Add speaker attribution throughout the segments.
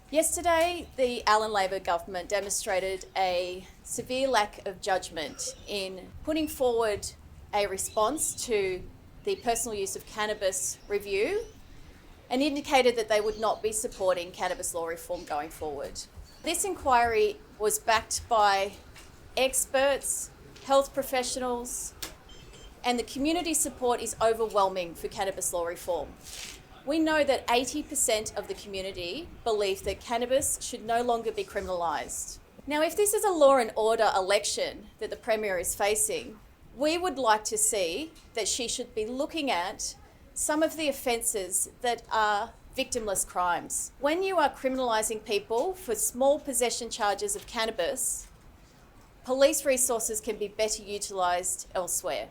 Speaker 1: Yesterday, the Allan Labor Government demonstrated a severe lack of judgment in putting forward a response to the personal use of cannabis review and indicated that they would not be supporting cannabis law reform going forward. This inquiry was backed by experts, health professionals, and the community support is overwhelming for cannabis law reform. We know that 80% of the community believe that cannabis should no longer be criminalised. Now, if this is a law and order election that the Premier is facing, we would like to see that she should be looking at some of the offences that are victimless crimes. When you are criminalising people for small possession charges of cannabis, police resources can be better utilised elsewhere.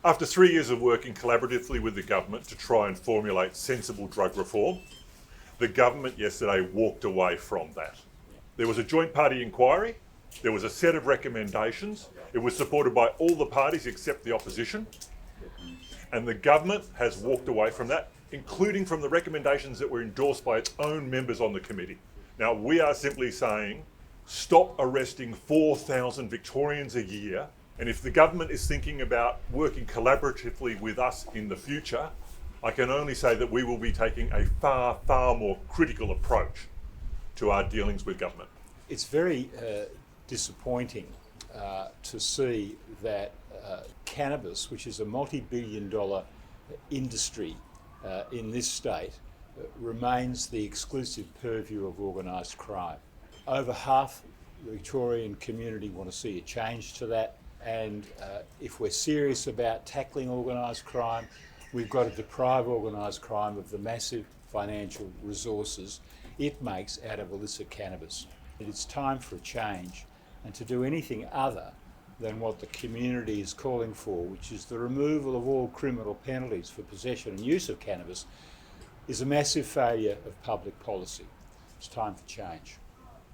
Speaker 2: After 3 years of working collaboratively with the government to try and formulate sensible drug reform, the government yesterday walked away from that. There was a joint party inquiry, there was a set of recommendations, it was supported by all the parties except the opposition, and the government has walked away from that, including from the recommendations that were endorsed by its own members on the committee. Now, we are simply saying, stop arresting 4,000 Victorians a year. And if the government is thinking about working collaboratively with us in the future, I can only say that we will be taking a far, far more critical approach to our dealings with government.
Speaker 3: It's very disappointing to see that cannabis, which is a multi-billion-dollar industry in this state, remains the exclusive purview of organised crime. Over half the Victorian community want to see a change to that. And if we're serious about tackling organised crime, we've got to deprive organised crime of the massive financial resources it makes out of illicit cannabis. It's time for a change, and to do anything other than what the community is calling for, which is the removal of all criminal penalties for possession and use of cannabis, is a massive failure of public policy. It's time for change.